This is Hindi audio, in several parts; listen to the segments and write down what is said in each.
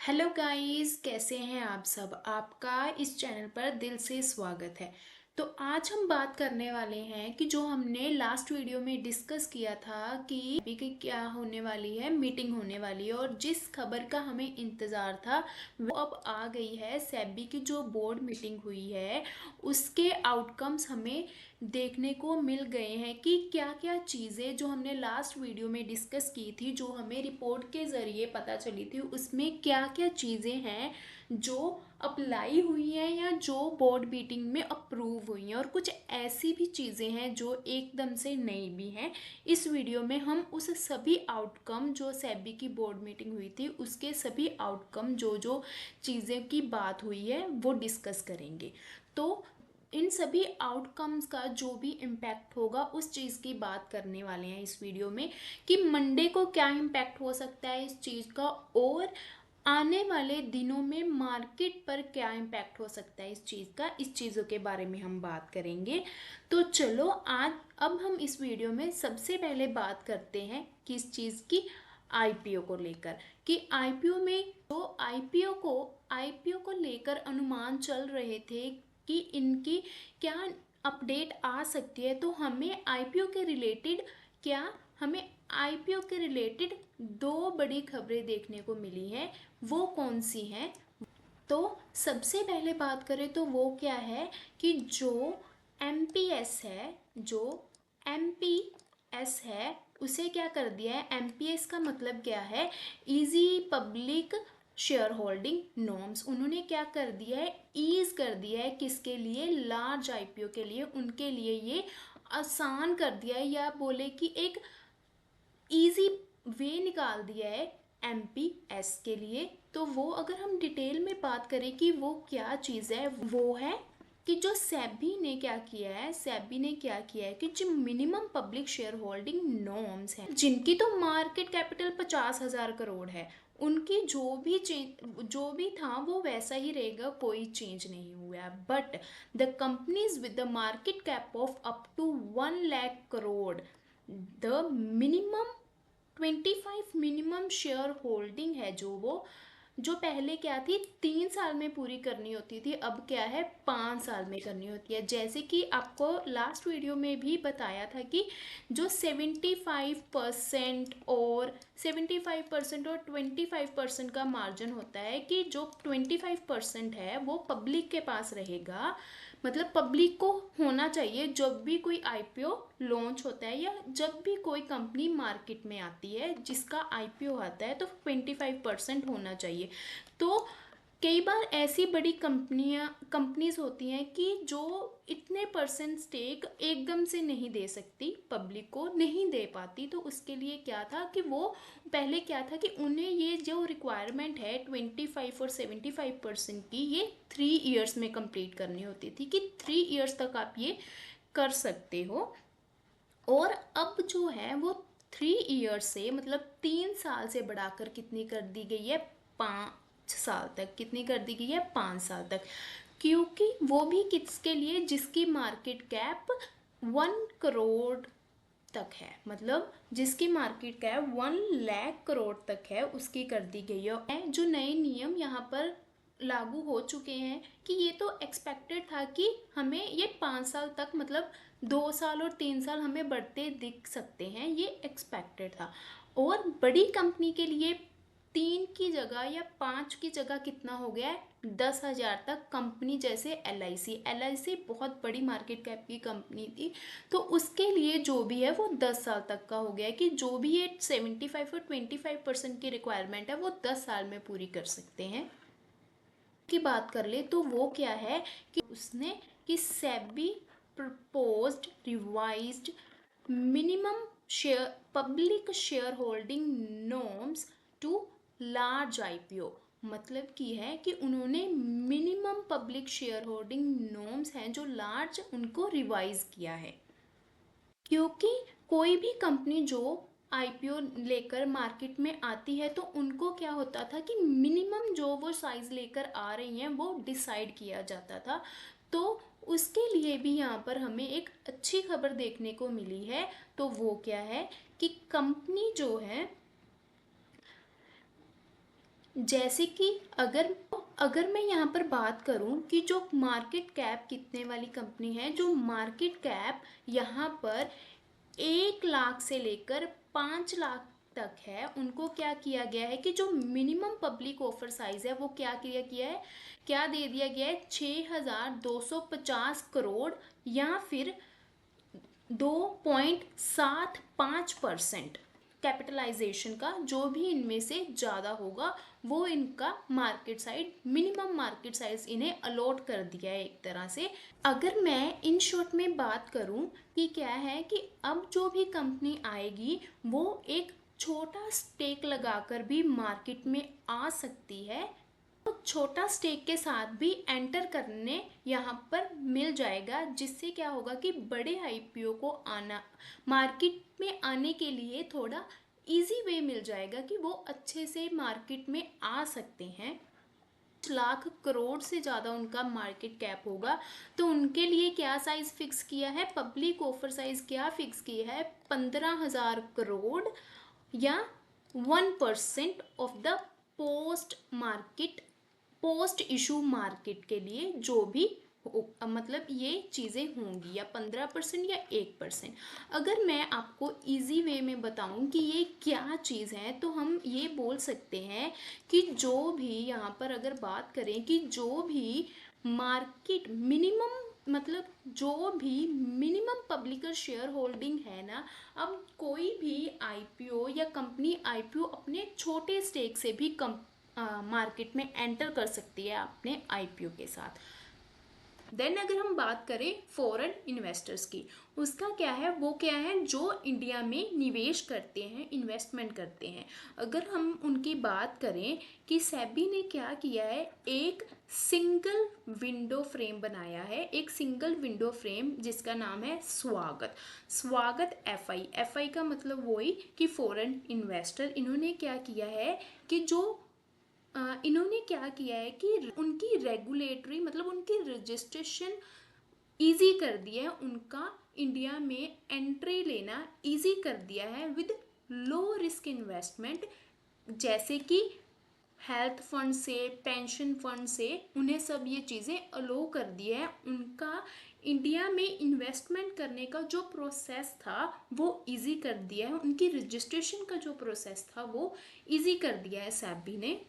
हेलो गाइस, कैसे हैं आप सब। आपका इस चैनल पर दिल से स्वागत है। तो आज हम बात करने वाले हैं कि जो हमने लास्ट वीडियो में डिस्कस किया था कि अभी की क्या होने वाली है, मीटिंग होने वाली है और जिस खबर का हमें इंतज़ार था वो अब आ गई है। सेबी की जो बोर्ड मीटिंग हुई है उसके आउटकम्स हमें देखने को मिल गए हैं कि क्या क्या चीज़ें जो हमने लास्ट वीडियो में डिस्कस की थी, जो हमें रिपोर्ट के ज़रिए पता चली थी, उसमें क्या क्या चीज़ें हैं जो अप्लाई हुई हैं या जो बोर्ड मीटिंग में अप्रूव हुई हैं, और कुछ ऐसी भी चीज़ें हैं जो एकदम से नई भी हैं। इस वीडियो में हम उस सभी आउटकम जो सेबी की बोर्ड मीटिंग हुई थी उसके सभी आउटकम जो जो चीज़ें की बात हुई है वो डिस्कस करेंगे। तो इन सभी आउटकम्स का जो भी इम्पैक्ट होगा उस चीज़ की बात करने वाले हैं इस वीडियो में कि मंडे को क्या इम्पैक्ट हो सकता है इस चीज़ का, और आने वाले दिनों में मार्केट पर क्या इम्पैक्ट हो सकता है इस चीज़ का। इस चीज़ों के बारे में हम बात करेंगे। तो चलो आज अब हम इस वीडियो में सबसे पहले बात करते हैं किस चीज़ की, आईपीओ को लेकर। कि आईपीओ में तो आईपीओ को लेकर अनुमान चल रहे थे कि इनकी क्या अपडेट आ सकती है। तो हमें आईपीओ के रिलेटेड दो बड़ी खबरें देखने को मिली हैं। वो कौन सी हैं? तो सबसे पहले बात करें तो वो क्या है कि जो एमपीएस है उसे क्या कर दिया है। एमपीएस का मतलब क्या है? Easy public share holding norms. उन्होंने क्या कर दिया है, ईज कर दिया है। किसके लिए? लार्ज आईपीओ के लिए। उनके लिए ये आसान कर दिया है, या बोले कि एक इजी वे निकाल दिया है एमपीएस के लिए। तो वो अगर हम डिटेल में बात करें कि वो क्या चीज़ है, वो है कि जो सेबी ने क्या किया है कि जो minimum public share holding norms हैं, जिनकी तो मार्केट कैपिटल 50,000 करोड़ है, उनकी जो भी था वो वैसा ही रहेगा, कोई चेंज नहीं हुआ है। But the companies with the market cap of up to 1 lakh crore, the minimum 25 minimum share holding है, जो पहले क्या थी 3 साल में पूरी करनी होती थी, अब क्या है 5 साल में करनी होती है। जैसे कि आपको लास्ट वीडियो में भी बताया था कि जो 75% और 25% का मार्जिन होता है, कि जो 25% है वो पब्लिक के पास रहेगा। मतलब पब्लिक को होना चाहिए जब भी कोई आईपीओ लॉन्च होता है या जब भी कोई कंपनी मार्केट में आती है जिसका आईपीओ आता है, तो 25% होना चाहिए। तो कई बार ऐसी बड़ी कंपनीज होती हैं कि जो इतने परसेंट स्टेक एकदम से नहीं दे सकती, पब्लिक को नहीं दे पाती। तो उसके लिए क्या था कि वो पहले क्या था कि उन्हें ये जो रिक्वायरमेंट है 25 और 75% की, ये 3 इयर्स में कंप्लीट करनी होती थी कि 3 इयर्स तक आप ये कर सकते हो। और अब जो है वो 3 इयर्स से मतलब 3 साल से बढ़ाकर कितनी कर दी गई है, 5 साल तक। कितनी कर दी गई है? 5 साल तक। क्योंकि वो भी किसके लिए? जिसकी मार्केट कैप 1 करोड़ तक है, मतलब जिसकी मार्केट कैप 1 लाख करोड़ तक है, उसकी कर दी गई है। जो नए नियम यहाँ पर लागू हो चुके हैं कि ये तो एक्सपेक्टेड था कि हमें ये 5 साल तक, मतलब 2 साल और 3 साल हमें बढ़ते दिख सकते हैं, ये एक्सपेक्टेड था। और बड़ी कंपनी के लिए 3 की जगह या 5 की जगह कितना हो गया है, 10,000 तक। कंपनी जैसे एल आई सी बहुत बड़ी मार्केट कैप की कंपनी थी, तो उसके लिए जो भी है वो 10 साल तक का हो गया है कि जो भी ये 75 और 25% की रिक्वायरमेंट है वो 10 साल में पूरी कर सकते हैं। की बात कर ले तो वो क्या है कि उसने कि SEBI proposed revised minimum share public share holding norms to large IPO. मतलब की है कि उन्होंने minimum public share holding norms हैं जो लार्ज, उनको रिवाइज किया है। क्योंकि कोई भी कंपनी जो आईपीओ लेकर मार्केट में आती है तो उनको क्या होता था कि मिनिमम जो वो साइज लेकर आ रही हैं वो डिसाइड किया जाता था। तो उसके लिए भी यहाँ पर हमें एक अच्छी खबर देखने को मिली है। तो वो क्या है कि कंपनी जो है जैसे कि अगर अगर मैं यहाँ पर बात करूँ कि जो मार्केट कैप कितने वाली कंपनी है, जो मार्केट कैप यहाँ पर 1 लाख से लेकर 5 लाख तक है, उनको क्या किया गया है कि जो मिनिमम पब्लिक ऑफर साइज है वो क्या किया गया है, क्या दे दिया गया है, 6,250 करोड़ या फिर 2.75% कैपिटलाइजेशन का। जो भी इनमें से ज़्यादा होगा वो इनका market side, minimum market size इन्हें अलॉट कर दिया है एक तरह से। अगर मैं इन शॉर्ट में बात करूं कि क्या है कि अब जो भी कंपनी आएगी वो एक छोटा स्टेक लगाकर भी मार्केट में आ सकती है, छोटा स्टेक के साथ भी एंटर करने यहाँ पर मिल जाएगा, जिससे क्या होगा कि बड़े आईपीओ को आना, मार्केट में आने के लिए थोड़ा इजी वे मिल जाएगा कि वो अच्छे से मार्केट में आ सकते हैं। 5 लाख करोड़ से ज़्यादा उनका मार्केट कैप होगा, तो उनके लिए क्या साइज फिक्स किया है, पब्लिक ऑफर साइज क्या फिक्स किया है, 15,000 करोड़ या 1% of the post market, post issue market के लिए जो भी मतलब ये चीज़ें होंगी, या 15% या 1%। अगर मैं आपको इजी वे में बताऊं कि ये क्या चीज़ है, तो हम ये बोल सकते हैं कि जो भी यहाँ पर अगर बात करें कि जो भी मार्केट मिनिमम, मतलब जो भी मिनिमम पब्लिकर शेयर होल्डिंग है ना, अब कोई भी आईपीओ या कंपनी आईपीओ अपने छोटे स्टेक से भी कम मार्केट में एंटर कर सकती है अपने आईपीओ के साथ। देन अगर हम बात करें फॉरेन इन्वेस्टर्स की, उसका क्या है, वो क्या है, जो इंडिया में निवेश करते हैं, इन्वेस्टमेंट करते हैं। अगर हम उनकी बात करें कि सेबी ने क्या किया है, एक सिंगल विंडो फ्रेम बनाया है, एक सिंगल विंडो फ्रेम जिसका नाम है स्वागत। स्वागत एफआई, एफआई का मतलब वही कि फॉरेन इन्वेस्टर। इन्होंने क्या किया है कि जो इन्होंने क्या किया है कि उनकी रेगुलेटरी, मतलब उनकी रजिस्ट्रेशन इजी कर दिया है, उनका इंडिया में एंट्री लेना इजी कर दिया है विद लो रिस्क इन्वेस्टमेंट। जैसे कि हेल्थ फंड से, पेंशन फंड से उन्हें सब ये चीज़ें अलो कर दिया है। उनका इंडिया में इन्वेस्टमेंट करने का जो प्रोसेस था वो इजी कर दिया है, उनकी रजिस्ट्रेशन का जो प्रोसेस था वो इजी कर दिया है सेबी ने।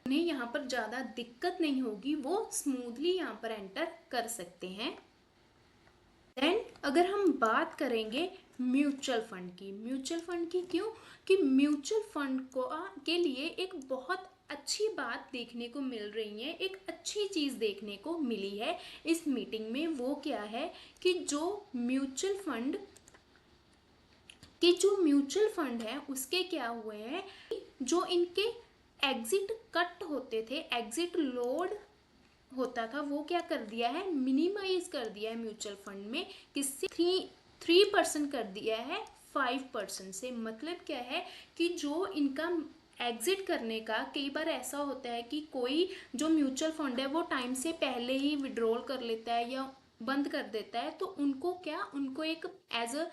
उन्हें यहाँ पर ज़्यादा दिक्कत नहीं होगी, वो स्मूथली यहाँ पर एंटर कर सकते हैं। देन अगर हम बात करेंगे म्यूचुअल फंड की, म्यूचुअल फंड की क्यों, कि म्यूचुअल फंड को के लिए एक बहुत अच्छी बात देखने को मिल रही है, एक अच्छी चीज़ देखने को मिली है इस मीटिंग में। वो क्या है कि जो म्यूचुअल फंड है उसके क्या हुए हैं, जो इनके एग्जिट कट होते थे, एग्जिट लोड होता था, वो क्या कर दिया है, मिनिमाइज कर दिया है म्यूचुअल फंड में। किससे, 3% कर दिया है 5% से। मतलब क्या है कि जो इनका एग्जिट करने का, कई बार ऐसा होता है कि कोई जो म्यूचुअल फंड है वो टाइम से पहले ही विड्रॉल कर लेता है या बंद कर देता है, तो उनको क्या, उनको एक एज अ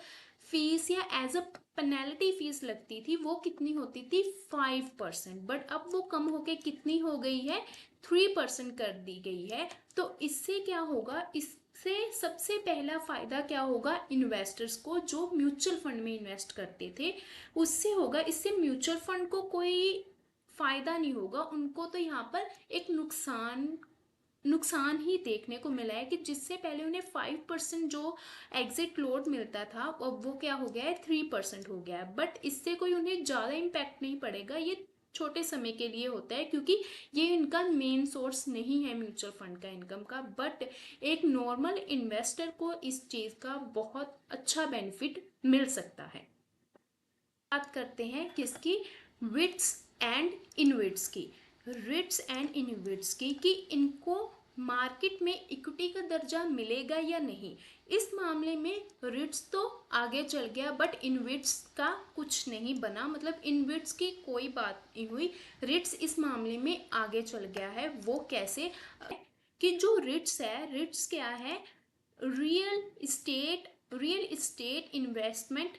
फीस या एज अ पेनल्टी फीस लगती थी, वो कितनी होती थी, 5%। बट अब वो कम होके कितनी हो गई है, 3% कर दी गई है। तो इससे क्या होगा, इससे सबसे पहला फायदा क्या होगा इन्वेस्टर्स को, जो म्यूचुअल फंड में इन्वेस्ट करते थे उससे होगा। इससे म्यूचुअल फंड को कोई फायदा नहीं होगा, उनको तो यहाँ पर एक नुकसान ही देखने को मिला है कि जिससे पहले उन्हें 5% जो एग्जिट लोड मिलता था, अब वो क्या हो गया है, 3% हो गया है। बट इससे कोई उन्हें ज़्यादा इम्पैक्ट नहीं पड़ेगा, ये छोटे समय के लिए होता है क्योंकि ये इनका मेन सोर्स नहीं है म्यूचुअल फंड का इनकम का। बट एक नॉर्मल इन्वेस्टर को इस चीज़ का बहुत अच्छा बेनिफिट मिल सकता है। बात करते हैं किसकी, विट्स एंड इनविट्स की, रिट्स एंड इनविट्स की, कि इनको मार्केट में इक्विटी का दर्जा मिलेगा या नहीं। इस मामले में रिट्स तो आगे चल गया, बट इनविट्स का कुछ नहीं बना, मतलब इनविट्स की कोई बात नहीं हुई, रिट्स इस मामले में आगे चल गया है। वो कैसे, कि जो रिट्स है, रिट्स क्या है, रियल इस्टेट इन्वेस्टमेंट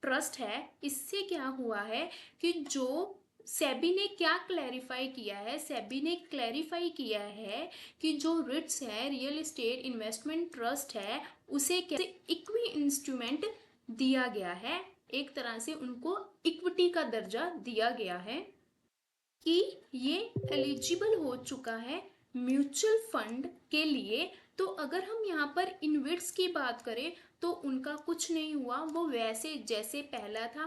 ट्रस्ट है। इससे क्या हुआ है कि जो सेबी ने क्या क्लैरिफाई किया है, सेबी ने क्लैरिफाई किया है कि जो रिट्स है, रियल एस्टेट इन्वेस्टमेंट ट्रस्ट है, उसे कैसे इक्वी इंस्ट्रूमेंट दिया गया है, एक तरह से उनको इक्विटी का दर्जा दिया गया है कि ये एलिजिबल हो चुका है म्यूचुअल फंड के लिए। तो अगर हम यहाँ पर इन्वेट्स की बात करें तो उनका कुछ नहीं हुआ, वो वैसे जैसे पहला था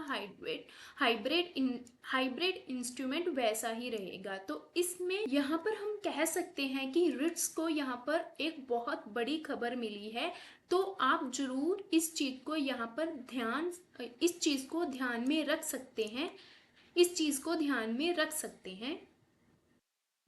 हाइब्रिड इंस्ट्रूमेंट वैसा ही रहेगा। तो इसमें यहाँ पर हम कह सकते हैं कि रिट्स को यहाँ पर एक बहुत बड़ी खबर मिली है। तो आप जरूर इस चीज को यहाँ पर इस चीज को ध्यान में रख सकते हैं, इस चीज को ध्यान में रख सकते हैं।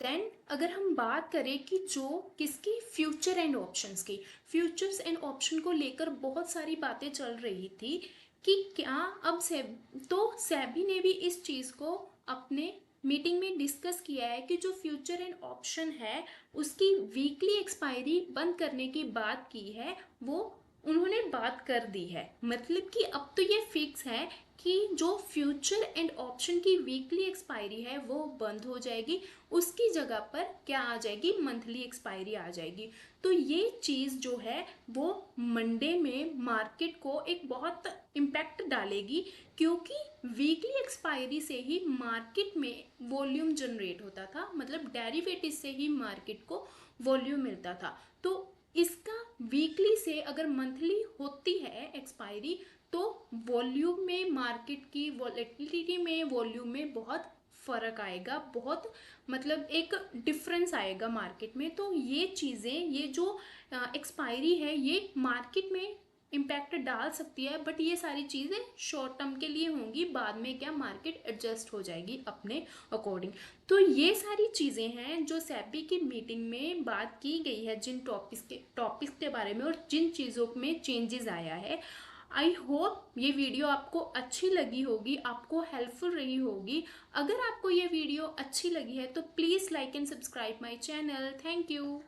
देन अगर हम बात करें कि जो किसकी फ्यूचर एंड ऑप्शंस की, फ्यूचर्स एंड ऑप्शन को लेकर बहुत सारी बातें चल रही थी कि क्या अब सेबी ने भी इस चीज को अपने मीटिंग में डिस्कस किया है कि जो फ्यूचर एंड ऑप्शन है उसकी वीकली एक्सपायरी बंद करने की बात की है, वो उन्होंने बात कर दी है। मतलब कि अब तो ये फिक्स है कि जो फ्यूचर एंड ऑप्शन की वीकली एक्सपायरी है वो बंद हो जाएगी, उसकी जगह पर क्या आ जाएगी, मंथली एक्सपायरी आ जाएगी। तो ये चीज़ जो है वो मंडे में मार्केट को एक बहुत इम्पैक्ट डालेगी, क्योंकि वीकली एक्सपायरी से ही मार्केट में वॉल्यूम जनरेट होता था, मतलब डेरिवेटिव से ही मार्केट को वॉल्यूम मिलता था। तो इसका वीकली से अगर मंथली होती है एक्सपायरी तो वॉल्यूम में, मार्केट की वॉलेटिलिटी में, वॉल्यूम में बहुत फर्क आएगा, बहुत मतलब एक डिफरेंस आएगा मार्केट में। तो ये चीज़ें, ये जो एक्सपायरी है ये मार्केट में इम्पैक्ट डाल सकती है, बट ये सारी चीज़ें शॉर्ट टर्म के लिए होंगी, बाद में क्या मार्केट एडजस्ट हो जाएगी अपने अकॉर्डिंग। तो ये सारी चीज़ें हैं जो सेबी की मीटिंग में बात की गई है, जिन टॉपिक्स के बारे में और जिन चीज़ों में चेंजेस आया है। आई होप ये वीडियो आपको अच्छी लगी होगी, आपको हेल्पफुल रही होगी। अगर आपको ये वीडियो अच्छी लगी है तो please like and subscribe my channel. Thank you.